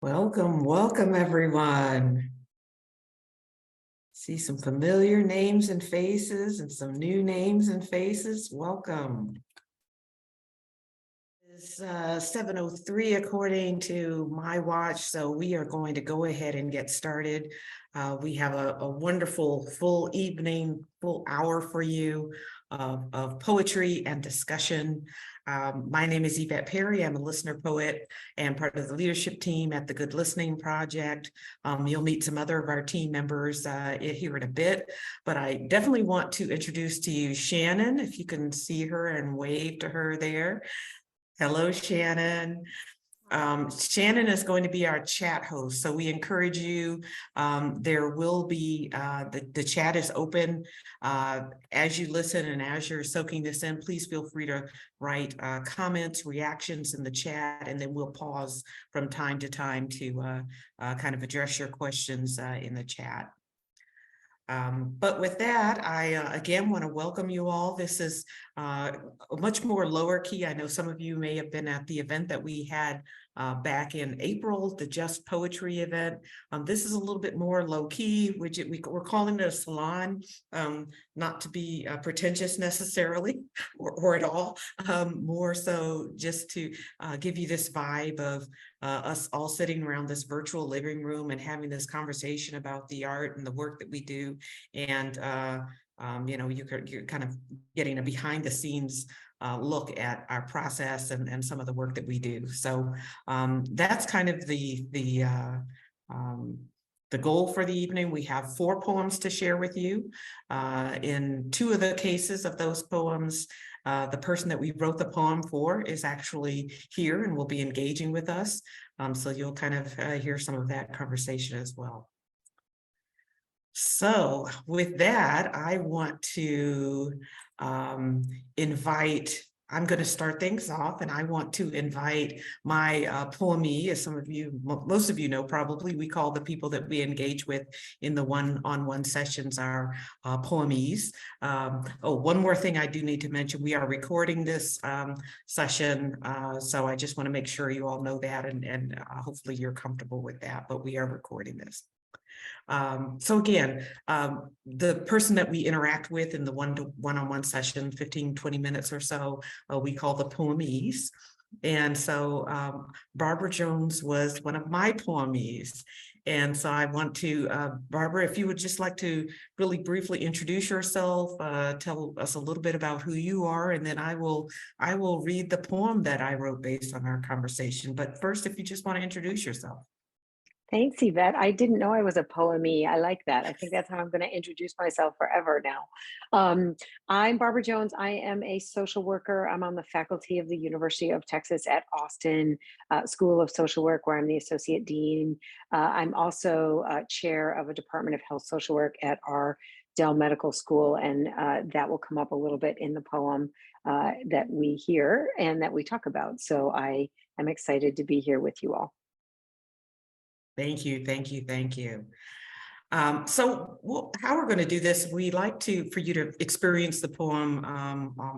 Welcome, welcome everyone. See some familiar names and faces and some new names and faces. Welcome. It's 7:03 according to my watch, so we are going to go ahead and get started. We have a wonderful full evening, full hour for you of poetry and discussion. My name is Yvette Perry. I'm a listener poet and part of the leadership team at the Good Listening Project. You'll meet some other of our team members here in a bit, but I definitely want to introduce to you Shannon, if you can see her and wave to her there. Hello, Shannon. Shannon is going to be our chat host, so we encourage you. There will be, the chat is open as you listen and as you're soaking this in. Please feel free to write comments, reactions in the chat, and then we'll pause from time to time to kind of address your questions in the chat. But with that, I again want to welcome you all. This is much more lower key. I know some of you may have been at the event that we had back in April, the Just Poetry event. This is a little bit more low key, which we're calling it a salon, not to be pretentious necessarily or at all, more so just to give you this vibe of us all sitting around this virtual living room and having this conversation about the art and the work that we do. And you're kind of getting a behind the scenes look at our process and some of the work that we do. So that's kind of the goal for the evening. We have 4 poems to share with you. In 2 of the cases of those poems, the person that we wrote the poem for is actually here and will be engaging with us. So you'll kind of hear some of that conversation as well. So with that, I want to I'm going to start things off, and I want to invite my poemee, as most of you know, probably we call the people that we engage with in the one-on-one sessions our poemees. One more thing I do need to mention, we are recording this session, so I just want to make sure you all know that, and hopefully you're comfortable with that, but we are recording this. So again, the person that we interact with in the one-on-one session, 15-20 minutes or so, we call the poemees. And so Barbara Jones was one of my poemees. And so I want to, Barbara, if you would just like to really briefly introduce yourself, tell us a little bit about who you are, and then I will read the poem that I wrote based on our conversation. But first, if you just want to introduce yourself. Thanks, Yvette. I didn't know I was a poemee. I like that. I think that's how I'm going to introduce myself forever now. I'm Barbara Jones. I am a social worker. I'm on the faculty of the University of Texas at Austin School of Social Work, where I'm the associate dean. I'm also chair of a Department of Health Social Work at our Dell Medical School, and that will come up a little bit in the poem that we hear and that we talk about. So I am excited to be here with you all. Thank you, thank you, thank you. So how we're going to do this, we like for you to experience the poem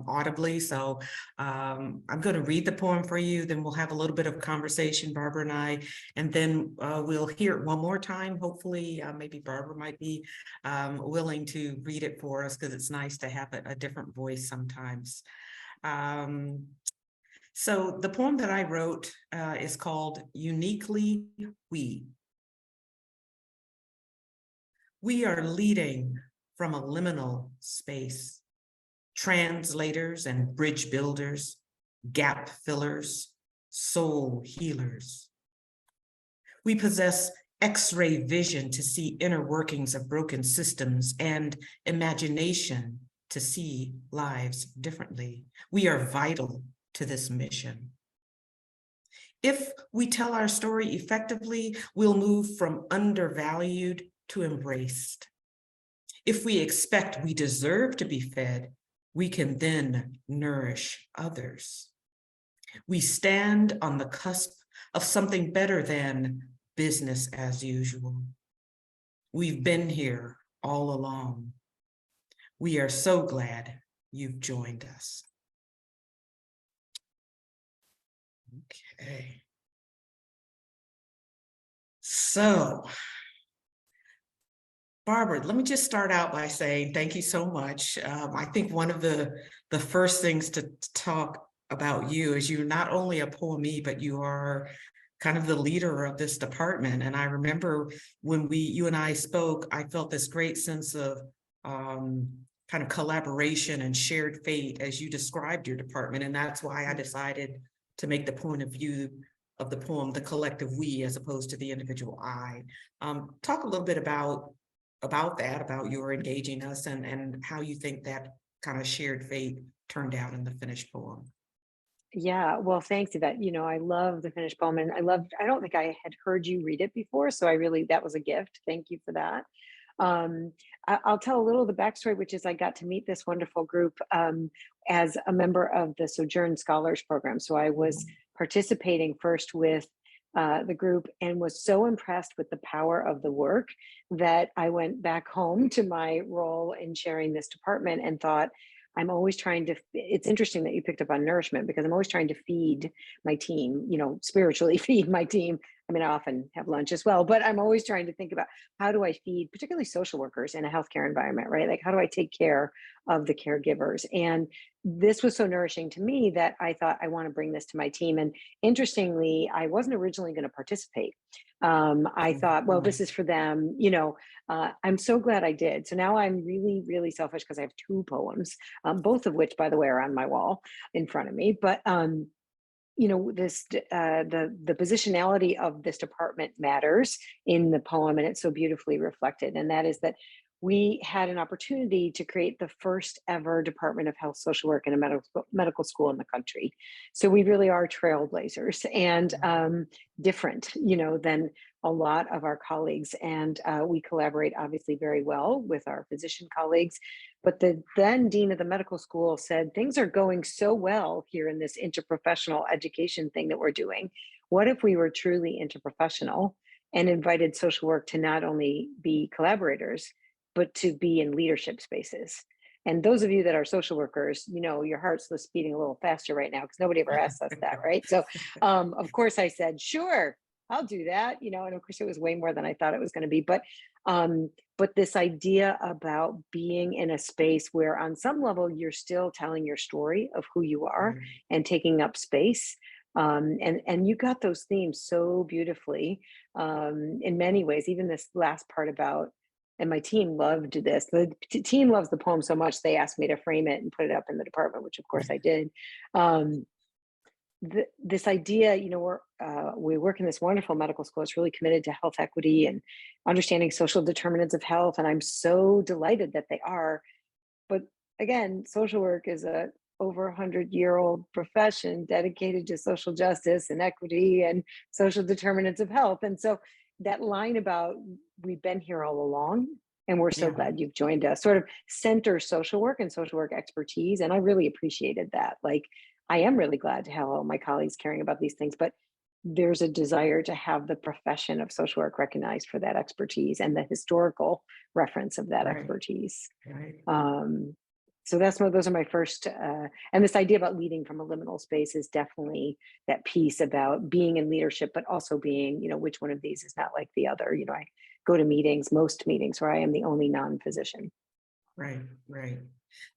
audibly. So I'm going to read the poem for you, then we'll have a little bit of conversation, Barbara and I, and then we'll hear it one more time. Hopefully, maybe Barbara might be willing to read it for us, because it's nice to have a different voice sometimes. So the poem that I wrote is called Uniquely We. We are leading from a liminal space, translators and bridge builders, gap fillers, soul healers. We possess X-ray vision to see inner workings of broken systems and imagination to see lives differently. We are vital to this mission. If we tell our story effectively, we'll move from undervalued to embraced. If we expect we deserve to be fed, we can then nourish others. We stand on the cusp of something better than business as usual. We've been here all along. We are so glad you've joined us. Okay. So, Barbara, let me just start out by saying thank you so much. I think one of the first things to talk about you is you're not only a poemee, but you are kind of the leader of this department. And I remember when you and I spoke, I felt this great sense of um, kind of collaboration and shared fate as you described your department. And that's why I decided to make the point of view of the poem, the collective we, as opposed to the individual I. Talk a little bit about your engaging us and how you think that kind of shared fate turned out in the finished poem. Yeah, well, thanks, Yvette. I love the finished poem, and I don't think I had heard you read it before, so that was a gift. Thank you for that. I'll tell a little of the backstory, which is I got to meet this wonderful group as a member of the Sojourn Scholars Program. So I was participating first with the group and was so impressed with the power of the work that I went back home to my role in chairing this department and thought, I'm always trying to, it's interesting that you picked up on nourishment because I'm always trying to feed my team, spiritually feed my team. I mean, I often have lunch as well, but I'm always trying to think about how do I feed, particularly social workers in a healthcare environment, right? Like, how do I take care of the caregivers? And this was so nourishing to me that I thought I want to bring this to my team. And interestingly, I wasn't originally going to participate. I thought, well, this is for them, I'm so glad I did. So now I'm really, really selfish because I have two poems, both of which, by the way, are on my wall in front of me. But this the positionality of this department matters in the poem, and it's so beautifully reflected. And that is that we had an opportunity to create the first ever Department of Health Social Work in a medical school in the country. So we really are trailblazers and different, than a lot of our colleagues. And we collaborate obviously very well with our physician colleagues. But the then dean of the medical school said, things are going so well here in this interprofessional education thing that we're doing. What if we were truly interprofessional and invited social work to not only be collaborators, but to be in leadership spaces? And those of you that are social workers, your heart's just beating a little faster right now because nobody ever asks us that, right? So, of course, I said, sure, I'll do that, and of course, it was way more than I thought it was going to be. But this idea about being in a space where, on some level, you're still telling your story of who you are and taking up space. And you got those themes so beautifully in many ways. Even this last part about, and my team loved this. The team loves the poem so much they asked me to frame it and put it up in the department, which of course I did. This idea, we work in this wonderful medical school. It's really committed to health equity and understanding social determinants of health, and I'm so delighted that they are. But again, social work is a over 100-year-old profession dedicated to social justice and equity and social determinants of health. And so that line about we've been here all along and we're so glad you've joined us sort of center social work and social work expertise. And I really appreciated that. Like, I am really glad to have all my colleagues caring about these things, but there's a desire to have the profession of social work recognized for that expertise and the historical reference of that expertise. So those are my first, and this idea about leading from a liminal space is definitely that piece about being in leadership, but also being, which one of these is not like the other. I go to most meetings where I am the only non-physician. Right.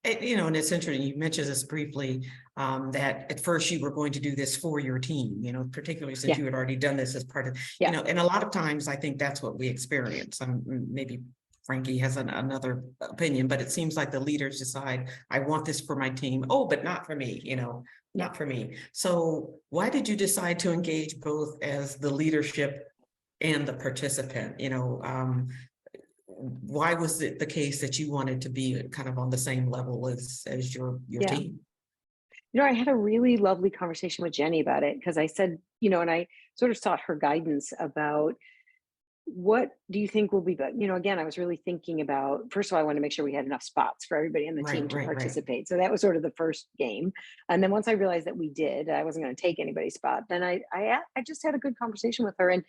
And it's interesting, you mentioned this briefly, that at first you were going to do this for your team, particularly since you had already done this as part of, and a lot of times I think that's what we experience. Maybe Frankie has another opinion, but it seems like the leaders decide, I want this for my team. Oh, but not for me, not for me. So why did you decide to engage both as the leadership and the participant? Why was it the case that you wanted to be kind of on the same level as your team? I had a really lovely conversation with Jenny about it because I said, and I sort of sought her guidance about what do you think will be the, again, I was really thinking about, first of all, I want to make sure we had enough spots for everybody on the team to participate. So that was sort of the first game. And then once I realized that we did, I wasn't going to take anybody's spot. Then I just had a good conversation with her. And,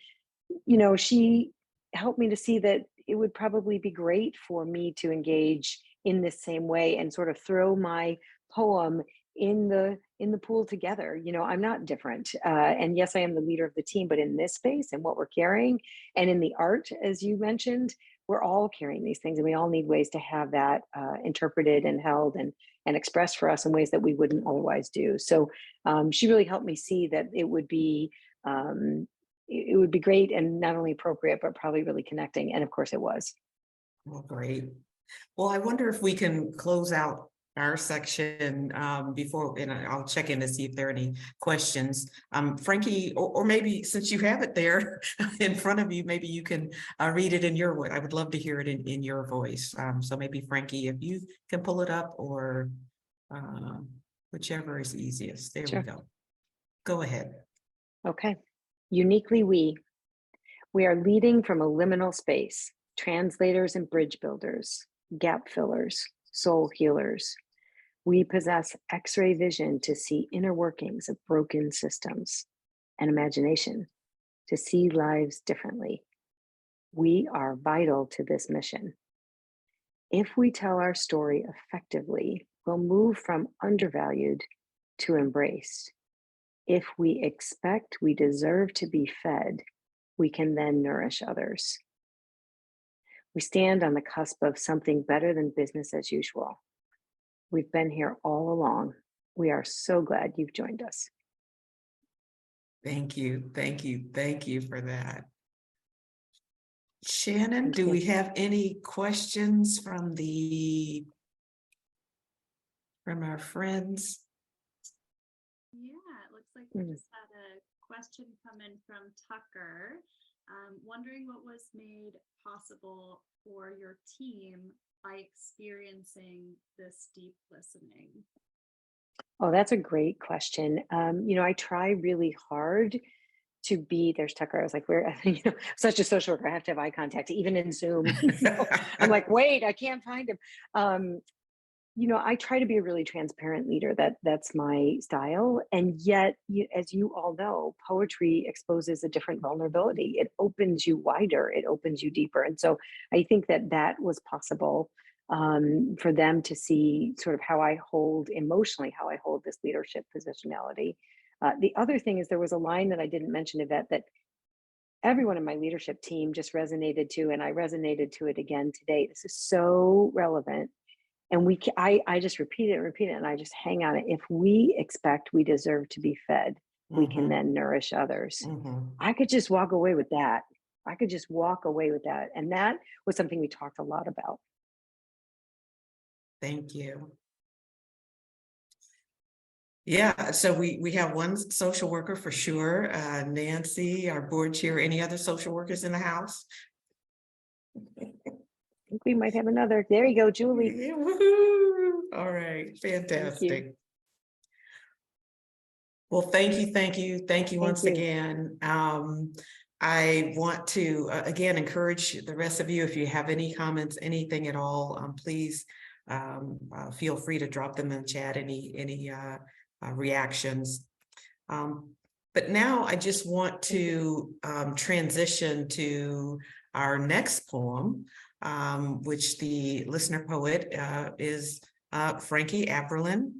she helped me to see that it would probably be great for me to engage in this same way and sort of throw my poem in the pool together. You know, I'm not different. And yes, I am the leader of the team, but in this space and what we're carrying, and in the art, as you mentioned, we're all carrying these things, and we all need ways to have that interpreted and held and expressed for us in ways that we wouldn't otherwise do. So she really helped me see that it would be great and not only appropriate, but probably really connecting. And of course, it was. Well, great. Well, I wonder if we can close out our section before, and I'll check in to see if there are any questions. Frankie, or maybe since you have it there in front of you, maybe you can read it in your voice. I would love to hear it in your voice. So maybe Frankie, if you can pull it up, or whichever is easiest. There we Sure. go. Go ahead. Okay. Uniquely we are leading from a liminal space, translators and bridge builders, gap fillers, soul healers. We possess X-ray vision to see inner workings of broken systems, and imagination to see lives differently. We are vital to this mission. If we tell our story effectively, we'll move from undervalued to embraced. If we expect we deserve to be fed, we can then nourish others. We stand on the cusp of something better than business as usual. We've been here all along. We are so glad you've joined us. Thank you. Thank you. Thank you for that. Shannon, Thank do you. we have any questions from our friends? Yeah, it looks like we just had a question come in from Tucker, wondering what was made possible for your team by experiencing this deep listening. Oh, that's a great question. You know, I try really hard to be, there's Tucker. I was like, we're, you know, such a social worker. I have to have eye contact, even in Zoom. I'm like, wait, I can't find him. You know, I try to be a really transparent leader. That's my style. And yet, as you all know, poetry exposes a different vulnerability. It opens you wider. It opens you deeper. And so I think that was possible for them to see sort of how I hold emotionally, how I hold this leadership positionality. The other thing is there was a line that I didn't mention, Yvette, that everyone in my leadership team just resonated to, and I resonated to it again today. This is so relevant. And I just repeat it, and I just hang on it. If we expect we deserve to be fed, we can then nourish others. I could just walk away with that. And that was something we talked a lot about. Thank you. Yeah, so we have one social worker for sure. Nancy, our board chair. Any other social workers in the house? I think we might have another. There you go, Julie. Yeah, woohoo. All right, fantastic. Well, thank you once again. I want to again encourage the rest of you, if you have any comments, anything at all, please feel free to drop them in the chat, any reactions. But now I just want to transition to our next poem, which the listener poet is Frankie Aberlin,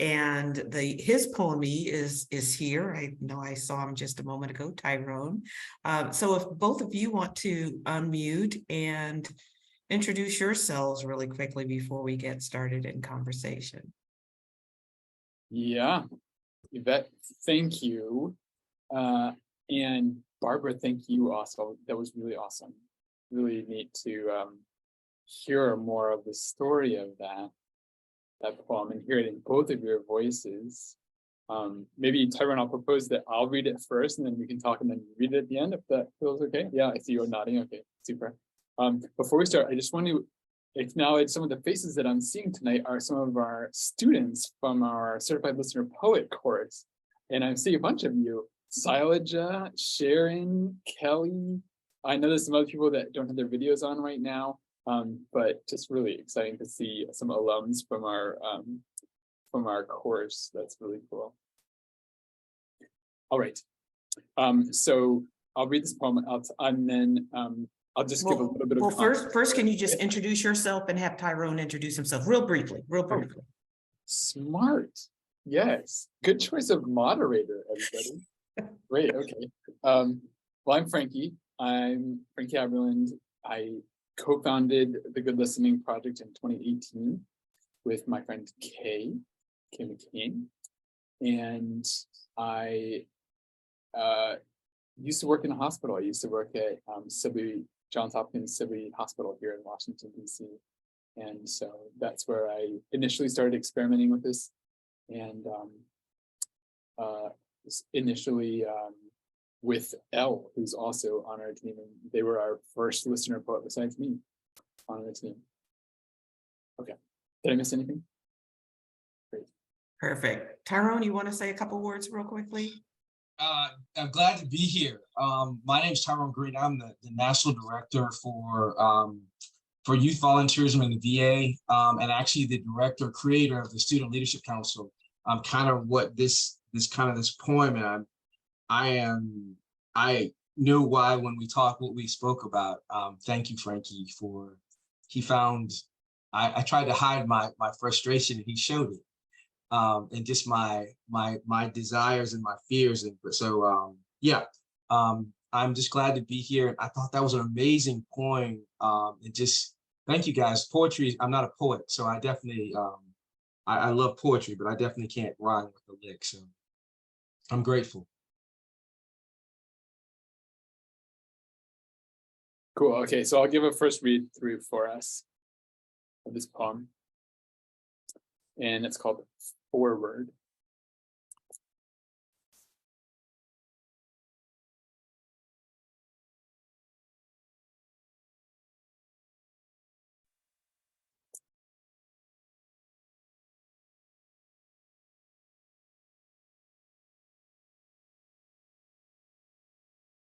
and his poemee is here. I know I saw him just a moment ago, Tyrone. So if both of you want to unmute and introduce yourselves really quickly before we get started in conversation. Yeah, Yvette, thank you. And Barbara, thank you also. That was really awesome. Really neat to hear more of the story of that poem and hear it in both of your voices. Maybe Tyrone, I'll propose that I'll read it first and then we can talk and then read it at the end, if that feels okay. Yeah, I see you're nodding. Okay, super. Before we start, I just want to acknowledge some of the faces that I'm seeing tonight are some of our students from our Certified Listener Poet course. And I'm seeing a bunch of you, Silaja, Sharon, Kelly. I know there's some other people that don't have their videos on right now, but just really exciting to see some alums from our course. That's really cool. All right, so I'll read this poem out, and then I'll just give a little bit of context. First, can you just introduce yourself and have Tyrone introduce himself real briefly? Smart. Yes, good choice of moderator, everybody. Great, okay. Well, I'm Frankie. I'm Frankie Aberland. I co-founded the Good Listening Project in 2018 with my friend Kay McCain. And I used to work in a hospital. I used to work at Johns Hopkins Sibley Hospital here in Washington, D.C. And so that's where I initially started experimenting with this. And initially with Elle, who's also on our team, and they were our first listener poet besides me on the team. Okay, did I miss anything? Great. Perfect. Tyrone, you want to say a couple words real quickly? I'm glad to be here. My name is Tyrone Green. I'm the national director for youth volunteerism in the VA, and actually the director creator of the Student Leadership Council. Kind of what this poem, and I know why when we talked what we spoke about. Thank you, Frankie, for I tried to hide my frustration and he showed it. And just my desires and my fears. And so I'm just glad to be here. I thought that was an amazing poem. And just thank you guys. Poetry, I'm not a poet, so I definitely I love poetry, but I definitely can't rhyme with the lick. So I'm grateful. Cool. Okay, so I'll give a first read through for us of this poem. And it's called Forward.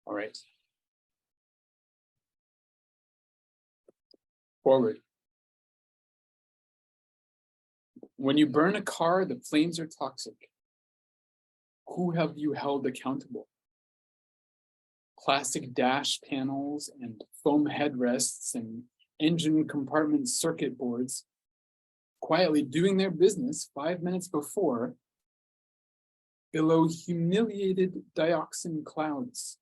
All right. Forward. When you burn a car, the flames are toxic. Who have you held accountable? Plastic dash panels and foam headrests and engine compartment circuit boards quietly doing their business 5 minutes before, below humiliated dioxin clouds.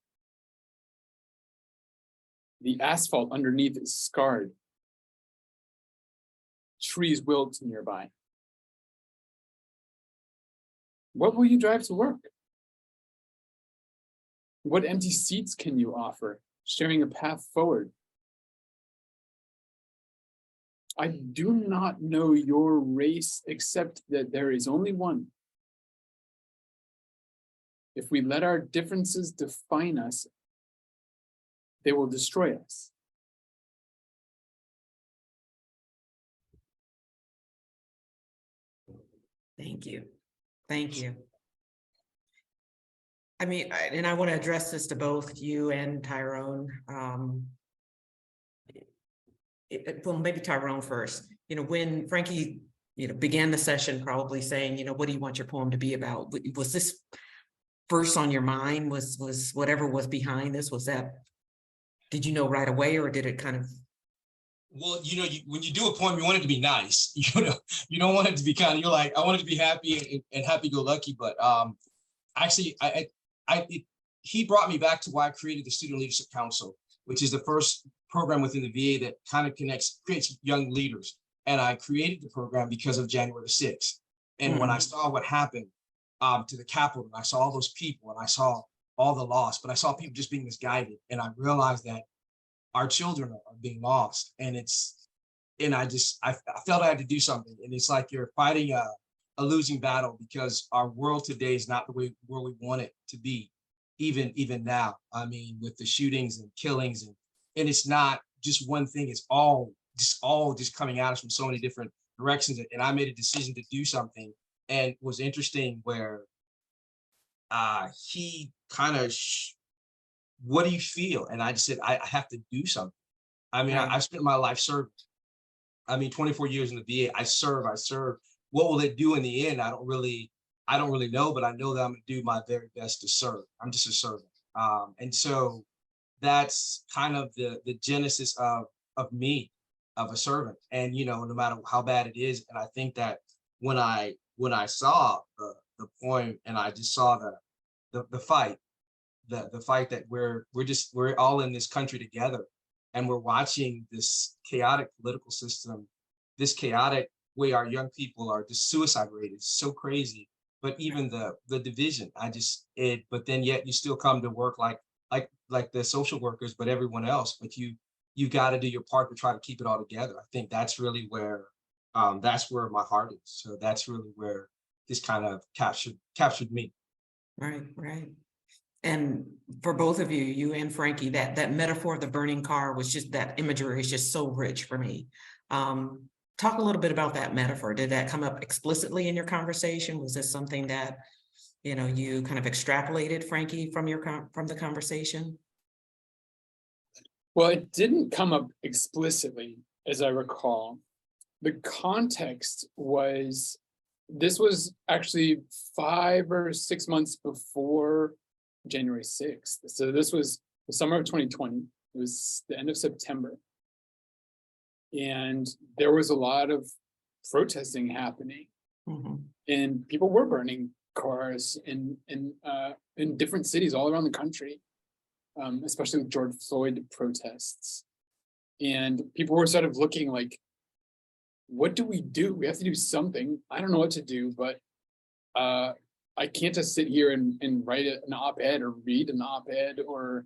The asphalt underneath is scarred. Trees wilt nearby. What will you drive to work? What empty seats can you offer, sharing a path forward? I do not know your race, except that there is only one. If we let our differences define us, they will destroy us. Thank you. Thank you. I mean, and I want to address this to both you and Tyrone. Well, maybe Tyrone first. You know, when Frankie, began the session probably saying, what do you want your poem to be about? Was this first on your mind? Was whatever was behind this, did you know right away, or did it kind of? Well, when you do a poem, you want it to be nice. You don't want it to be you're like, I want it to be happy and happy-go-lucky. But actually, he brought me back to why I created the Student Leadership Council, which is the first program within the VA that kind of creates young leaders. And I created the program because of January 6th. And when I saw what happened to the Capitol, and I saw all those people, and I saw all the loss, but I saw people just being misguided, and I realized that our children are being lost. And I felt I had to do something. And it's like you're fighting a losing battle, because our world today is not the way where we want it to be, even now. I mean, with the shootings and killings, and it's not just one thing, it's all just coming at us from so many different directions. And I made a decision to do something. And it was interesting where he kind of, what do you feel? And I just said, I have to do something. I mean, I spent my life serving. I mean, 24 years in the VA, I serve. What will it do in the end? I don't really know, but I know that I'm gonna do my very best to serve. I'm just a servant. And so that's kind of the genesis of me, of a servant. And no matter how bad it is, and I think that when I when I saw the poem and I just saw the fight, the fight that we're all in this country together, and we're watching this chaotic political system, this chaotic way our young people are, just suicide rate is so crazy. But even the division, but then yet you still come to work like the social workers, but everyone else, but you got to do your part to try to keep it all together. I think that's really where that's where my heart is. So that's really where this kind of captured me. Right, right. And for both of you, you and Frankie, that metaphor of the burning car was just, that imagery is just so rich for me. Talk a little bit about that metaphor. Did that come up explicitly in your conversation? Was this something that, you know, you kind of extrapolated, Frankie, from the conversation? Well, it didn't come up explicitly, as I recall. The context was, this was actually 5 or 6 months before January 6th. So this was the summer of 2020. It was the end of September. And there was a lot of protesting happening. Mm-hmm. And people were burning cars in different cities all around the country, especially with George Floyd protests. And people were sort of looking like, what do? We have to do something. I don't know what to do, but I can't just sit here and write an op-ed or read an op-ed or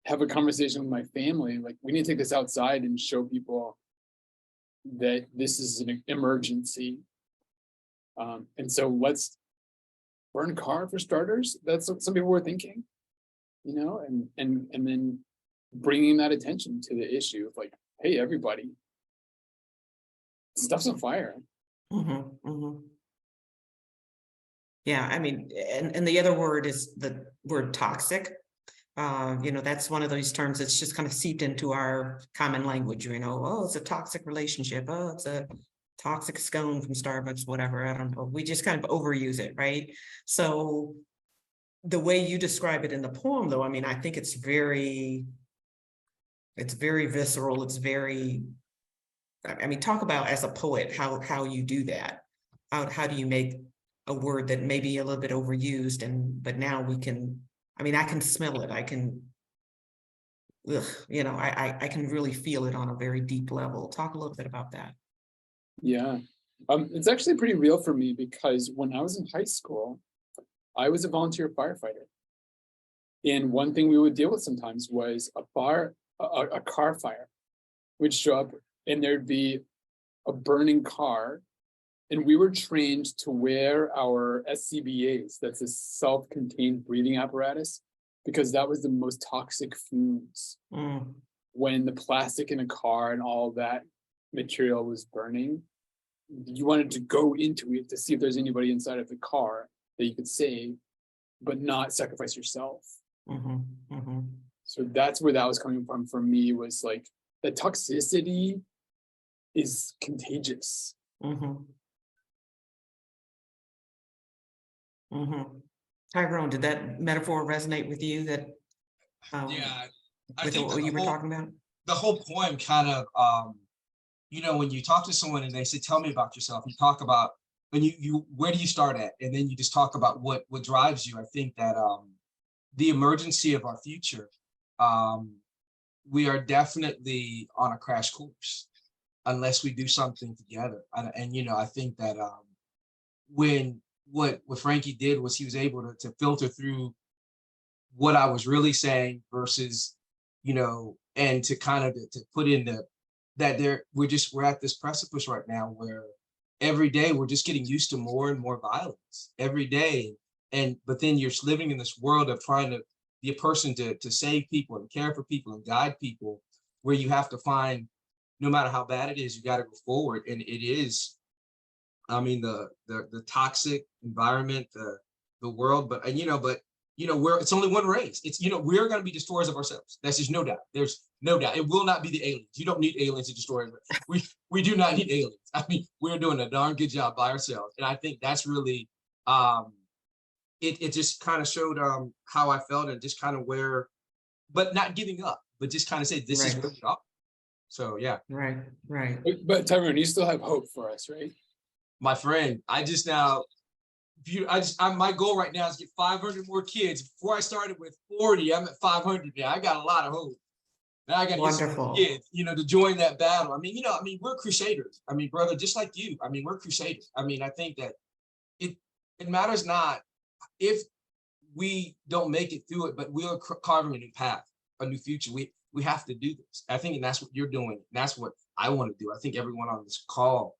have a conversation with my family. Like, we need to take this outside and show people that this is an emergency. And so let's burn a car for starters. That's what some people were thinking, you know, and then bringing that attention to the issue of like, hey, everybody, stuff's on fire. Mm-hmm, mm-hmm. Yeah, I mean, and the other word is the word toxic. You know, that's one of those terms that's just kind of seeped into our common language, you know, oh, it's a toxic relationship. Oh, it's a toxic scone from Starbucks, whatever. I don't know. We just kind of overuse it, right? So the way you describe it in the poem, though, I mean, I think it's very visceral. It's very, I mean, talk about as a poet, how you do that. How do you make a word that may be a little bit overused, but now we can, I mean, I can smell it. I can, you know, I can really feel it on a very deep level. Talk a little bit about that. Yeah, it's actually pretty real for me, because when I was in high school, I was a volunteer firefighter. And one thing we would deal with sometimes was a car fire. We'd show up and there'd be a burning car. And we were trained to wear our SCBAs, that's a self-contained breathing apparatus, because that was the most toxic fumes. When the plastic in a car and all that material was burning, you wanted to go into it to see if there's anybody inside of the car that you could save, but not sacrifice yourself. So that's where that was coming from for me, was like, the toxicity is contagious. Tyrone, did that metaphor resonate with you? That Yeah, I with think what you were talking about? The whole poem kind of, you know, when you talk to someone and they say, tell me about yourself, you talk about, when you where do you start at? And then you just talk about what drives you. I think that the emergency of our future, we are definitely on a crash course unless we do something together. And you know, I think that when what Frankie did was he was able to filter through what I was really saying versus, you know, and to kind of to put in that we're at this precipice right now where every day we're just getting used to more and more violence every day. But then you're living in this world of trying to be a person to save people and care for people and guide people, where you have to find, no matter how bad it is, you got to go forward. And it is, I mean, the toxic environment, the world, but it's only one race. It's, you know, we're going to be destroyers of ourselves. That's just no doubt. There's no doubt. It will not be the aliens. You don't need aliens to destroy us. We do not need aliens. I mean, we're doing a darn good job by ourselves. And I think that's really, it just kind of showed how I felt and just kind of where, but not giving up, but just kind of say, this is where we are. So, yeah. Right. But Tyrone, you still have hope for us, right? my friend, I just my goal right now is get 500 more kids. Before I started with 40, I'm at 500 now. I got a lot of hope. Now I got to get some Wonderful. kids, to join that battle. I mean, we're crusaders. I mean, brother, just like you. I mean, we're crusaders. I mean, I think that it matters not if we don't make it through it, but we are carving a new path, a new future. We have to do this. I think, and that's what you're doing. And that's what I want to do. I think everyone on this call,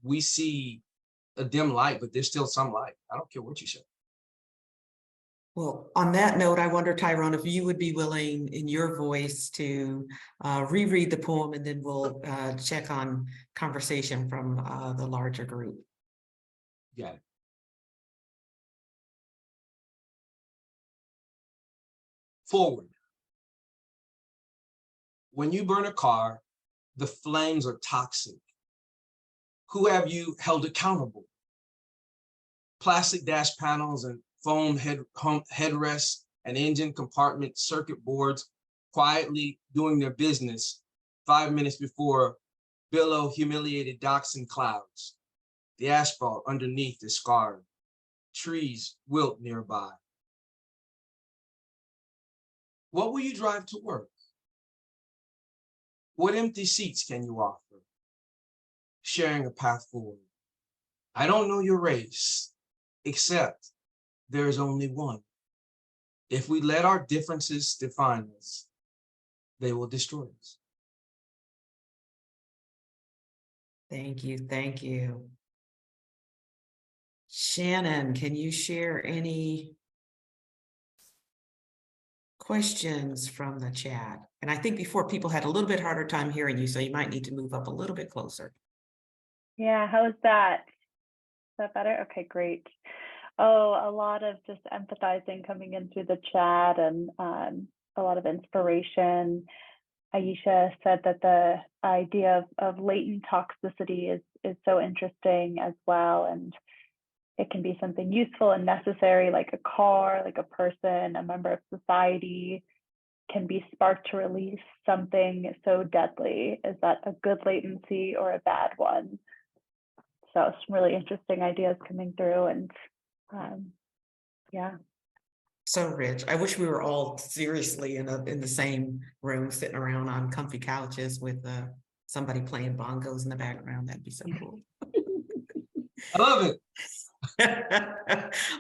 we see a dim light, but there's still some light. I don't care what you say. Well, on that note, I wonder, Tyrone, if you would be willing in your voice to reread the poem, and then we'll check on conversation from the larger group. Yeah. Forward. When you burn a car, the flames are toxic. Who have you held accountable? Plastic dash panels and foam headrests and engine compartment circuit boards quietly doing their business 5 minutes before billow humiliated docks and clouds. The asphalt underneath is scarred. Trees wilt nearby. What will you drive to work? What empty seats can you offer? Sharing a path forward. I don't know your race, except there is only one. If we let our differences define us, they will destroy us. Thank you. Thank you. Shannon, can you share any questions from the chat? And I think before, people had a little bit harder time hearing you, so you might need to move up a little bit closer. Yeah, how is that? Is that better? Okay, great. Oh, a lot of just empathizing coming in through the chat, and a lot of inspiration. Aisha said that the idea of latent toxicity is so interesting as well, and it can be something useful and necessary, like a car, like a person, a member of society, can be sparked to release something so deadly. Is that a good latency or a bad one? So some really interesting ideas coming through, and yeah. So rich. I wish we were all seriously in the same room, sitting around on comfy couches with somebody playing bongos in the background. That'd be so cool. I love it.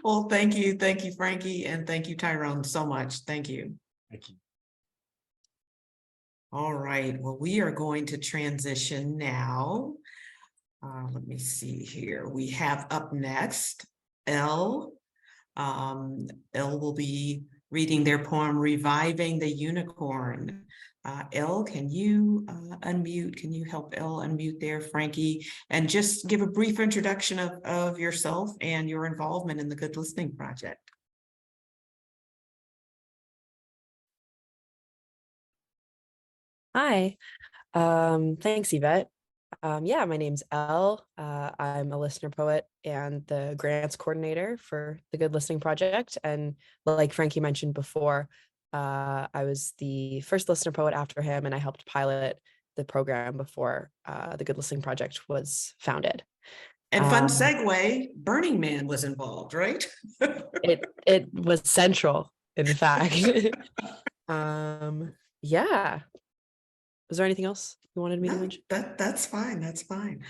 Well, thank you, Frankie, and thank you, Tyrone, so much. Thank you. Thank you. All right. Well, we are going to transition now. Let me see here. We have up next Elle. Elle will be reading their poem, Reviving the Unicorn. Elle, can you unmute? Can you help Elle unmute there, Frankie? And just give a brief introduction of yourself and your involvement in the Good Listening Project. Hi, thanks, Yvette. Yeah, my name's Elle. I'm a listener poet and the grants coordinator for the Good Listening Project. And like Frankie mentioned before, I was the first listener poet after him, and I helped pilot the program before the Good Listening Project was founded. And fun segue, Burning Man was involved, right? It was central, in fact. Yeah. Was there anything else you wanted me to mention? That's fine. That's fine.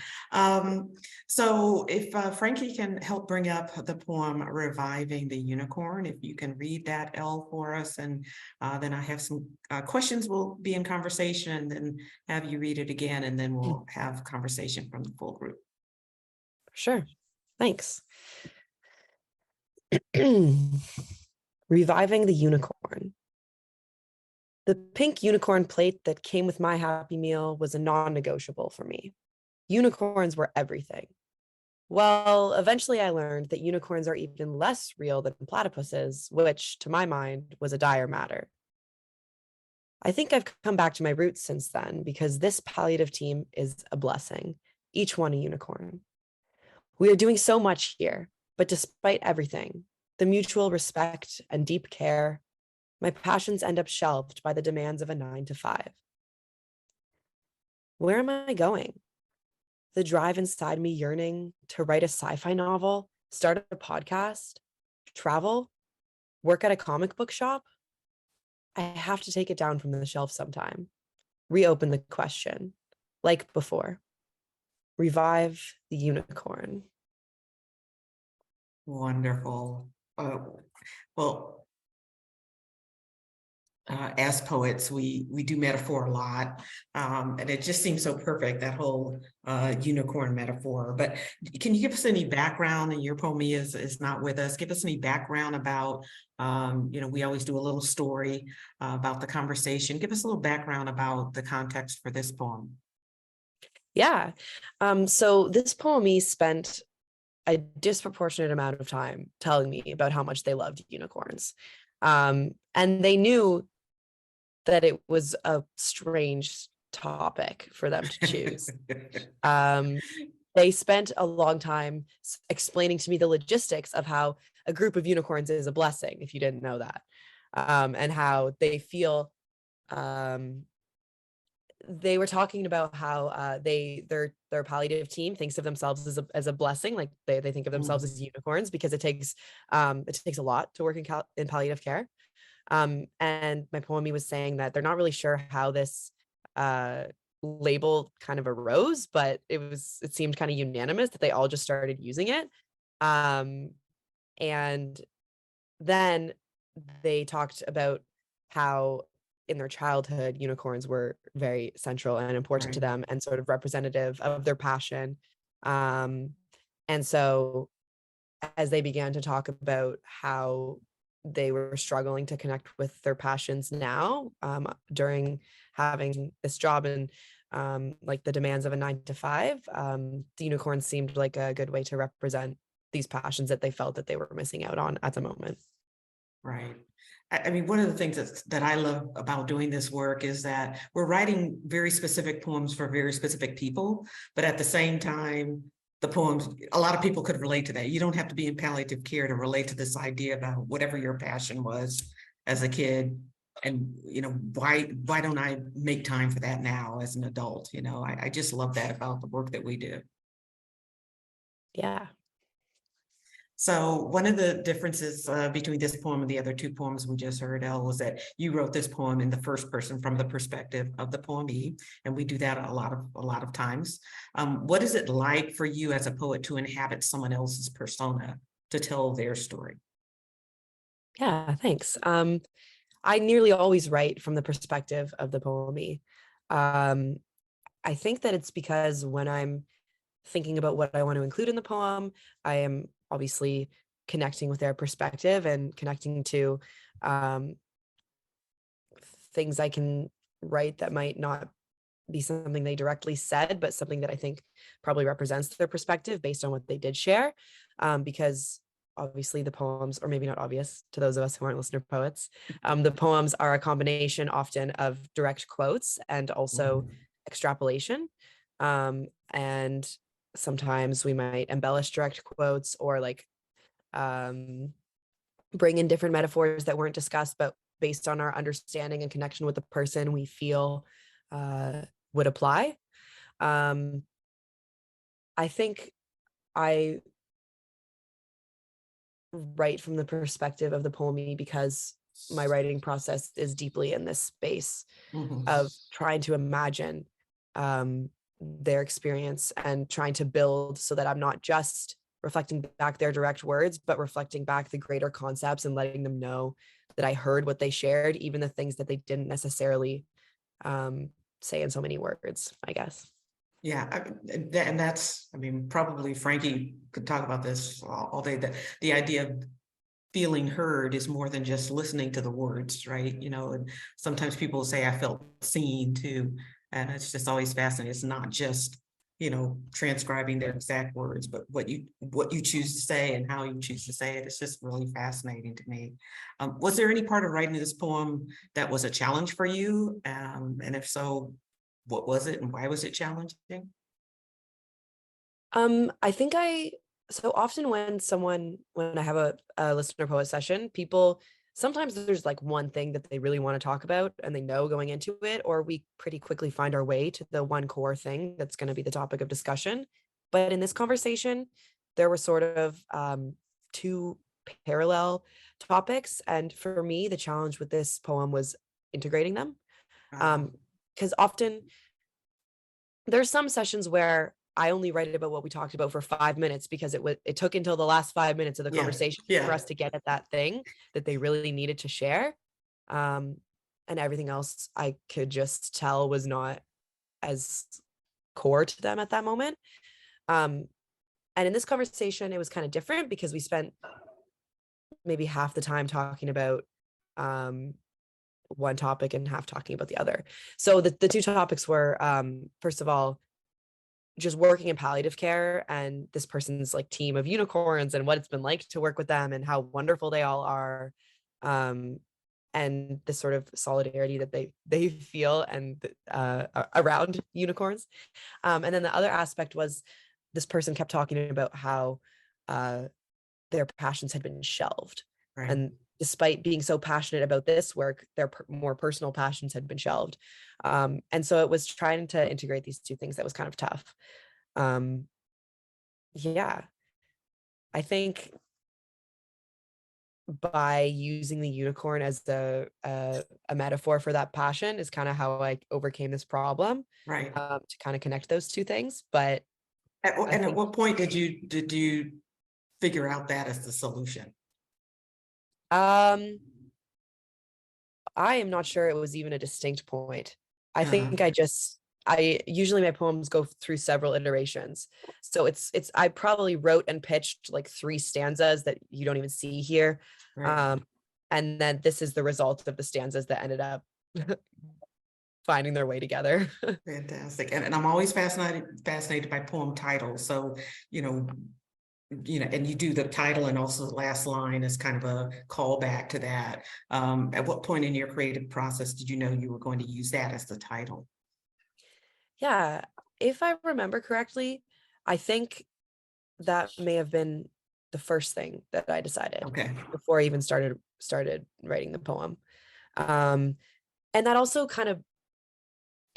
So if Frankie can help bring up the poem Reviving the Unicorn, if you can read that, Elle, for us, and then I have some questions. We'll be in conversation, and then have you read it again, and then we'll have conversation from the full group. Sure. Thanks. Reviving the Unicorn. The pink unicorn plate that came with my Happy Meal was a non-negotiable for me. Unicorns were everything. Well, eventually I learned that unicorns are even less real than platypuses, which, to my mind, was a dire matter. I think I've come back to my roots since then, because this palliative team is a blessing, each one a unicorn. We are doing so much here, but despite everything, the mutual respect and deep care, my passions end up shelved by the demands of a 9 to 5. Where am I going? the drive inside me yearning to write a sci-fi novel, start a podcast, travel, work at a comic book shop, I have to take it down from the shelf sometime, reopen the question, like before, revive the unicorn. Wonderful. Well, as poets, we do metaphor a lot, and it just seems so perfect, that whole unicorn metaphor. But can you give us any background? And your poemee is not with us. Give us any background about, we always do a little story about the conversation. Give us a little background about the context for this poem. Yeah. So this poemee spent a disproportionate amount of time telling me about how much they loved unicorns. And they knew that it was a strange topic for them to choose. They spent a long time explaining to me the logistics of how a group of unicorns is a blessing, if you didn't know that, and how they feel. They were talking about how their palliative team thinks of themselves as a blessing, like they think of themselves as unicorns, because it takes a lot to work in palliative care. And my poemee was saying that they're not really sure how this label kind of arose, but it seemed kind of unanimous that they all just started using it. And then they talked about how in their childhood, unicorns were very central and important to Right. them and sort of representative of their passion. And so as they began to talk about how they were struggling to connect with their passions now, during having this job and like the demands of a 9 to 5, the unicorn seemed like a good way to represent these passions that they felt that they were missing out on at the moment. Right. I mean, one of the things that I love about doing this work is that we're writing very specific poems for very specific people, but at the same time, the poems, a lot of people could relate to that. You don't have to be in palliative care to relate to this idea about whatever your passion was as a kid. And, why don't I make time for that now as an adult? I just love that about the work that we do. Yeah. So one of the differences between this poem and the other 2 poems we just heard, Elle, was that you wrote this poem in the first person from the perspective of the poemee, and we do that a lot of times. What is it like for you as a poet to inhabit someone else's persona to tell their story? Yeah, thanks. I nearly always write from the perspective of the poemee. I think that it's because when I'm thinking about what I want to include in the poem, I am obviously connecting with their perspective and connecting to things I can write that might not be something they directly said, but something that I think probably represents their perspective based on what they did share. Because obviously the poems, or maybe not obvious to those of us who aren't listener poets, the poems are a combination often of direct quotes and also extrapolation. And sometimes we might embellish direct quotes or like bring in different metaphors that weren't discussed, but based on our understanding and connection with the person we feel would apply. I think I write from the perspective of the poemee because my writing process is deeply in this space of trying to imagine their experience and trying to build so that I'm not just reflecting back their direct words, but reflecting back the greater concepts and letting them know that I heard what they shared, even the things that they didn't necessarily say in so many words, I guess. Yeah, and that's, probably Frankie could talk about this all day, that the idea of feeling heard is more than just listening to the words, right? And sometimes people say I felt seen too, and it's just always fascinating. It's not just, transcribing their exact words, but what you choose to say and how you choose to say it. It's just really fascinating to me. Was there any part of writing this poem that was a challenge for you? And if so, what was it and why was it challenging? I think so often when I have a listener poet session, people Sometimes there's like one thing that they really want to talk about and they know going into it, or we pretty quickly find our way to the one core thing that's going to be the topic of discussion. But in this conversation, there were sort of two parallel topics. And for me, the challenge with this poem was integrating them. Because often there's some sessions where I only write about what we talked about for 5 minutes because it took until the last 5 minutes of the conversation for us to get at that thing that they really needed to share. And everything else I could just tell was not as core to them at that moment. And in this conversation, it was kind of different because we spent maybe half the time talking about one topic and half talking about the other. So the two topics were, first of all, just working in palliative care and this person's like team of unicorns and what it's been like to work with them and how wonderful they all are. And the sort of solidarity that they feel and around unicorns. And then the other aspect was this person kept talking about how their passions had been shelved. Right. And despite being so passionate about this work, their more personal passions had been shelved. And so it was trying to integrate these two things that was kind of tough. Yeah, I think by using the unicorn as a metaphor for that passion is kind of how I overcame this problem. Right. To kind of connect those two things. But at what point did you figure out that as the solution? I am not sure it was even a distinct point. I think I usually my poems go through several iterations. So I probably wrote and pitched like 3 stanzas that you don't even see here. Right. And then this is the result of the stanzas that ended up finding their way together. Fantastic. And I'm always fascinated by poem titles. So, and you do the title and also the last line is kind of a callback to that. At what point in your creative process did you know you were going to use that as the title? Yeah, if I remember correctly, I think that may have been the first thing that I decided before I even started writing the poem. And that also kind of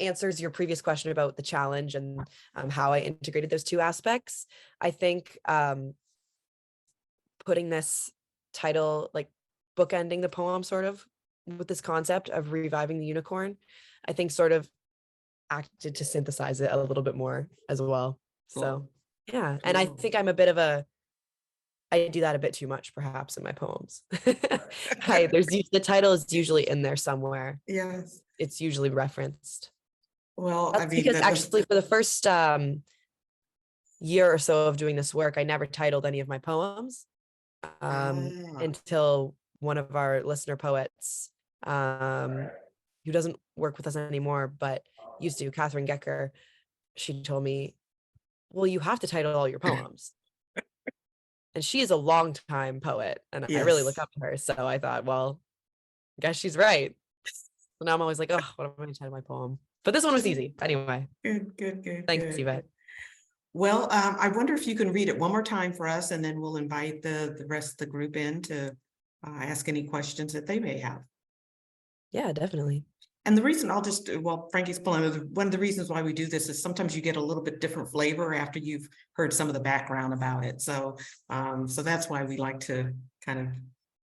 answers your previous question about the challenge and how I integrated those two aspects. I think putting this title, like bookending the poem sort of with this concept of reviving the unicorn, I think sort of acted to synthesize it a little bit more as well. So yeah, and I think I'm a bit of I do that a bit too much perhaps in my poems. The title is usually in there somewhere. Yes. It's usually referenced. Well, That's because actually for the first year or so of doing this work, I never titled any of my poems until one of our listener poets, who doesn't work with us anymore, but used to, Catherine Gecker, she told me, well, you have to title all your poems. And she is a longtime poet, and I really look up to her. So I thought, well, I guess she's right. So now I'm always like, oh, what am I going to title my poem? But this one was easy. Anyway. Good. Thanks, Yvette. Well, I wonder if you can read it one more time for us, and then we'll invite the rest of the group in to ask any questions that they may have. Yeah, definitely. And the reason Frankie's pulling, one of the reasons why we do this is sometimes you get a little bit different flavor after you've heard some of the background about it. So, so that's why we like to kind of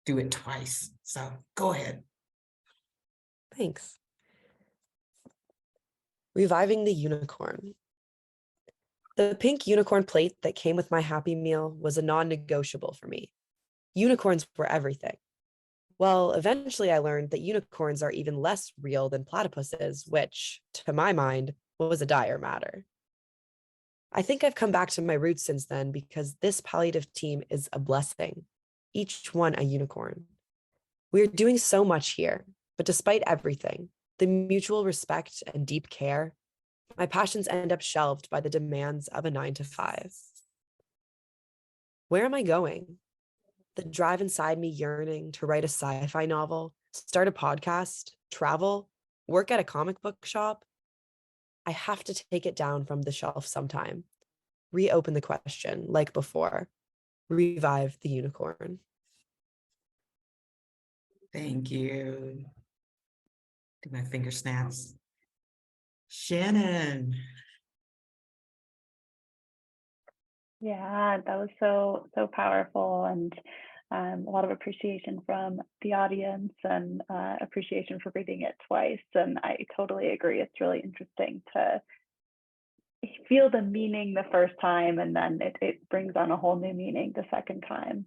do it twice. So go ahead. Thanks. Reviving the unicorn. The pink unicorn plate that came with my Happy Meal was a non-negotiable for me. Unicorns were everything. Well, eventually I learned that unicorns are even less real than platypuses, which, to my mind, was a dire matter. I think I've come back to my roots since then because this palliative team is a blessing, each one a unicorn. We are doing so much here, but despite everything, the mutual respect and deep care, my passions end up shelved by the demands of a 9-to-5. Where am I going? The drive inside me yearning to write a sci-fi novel, start a podcast, travel, work at a comic book shop. I have to take it down from the shelf sometime. Reopen the question like before. Revive the unicorn. Thank you. Do my finger snaps. Shannon. Yeah, that was so powerful, and a lot of appreciation from the audience, and appreciation for reading it twice. And I totally agree. It's really interesting to feel the meaning the first time, and then it brings on a whole new meaning the second time.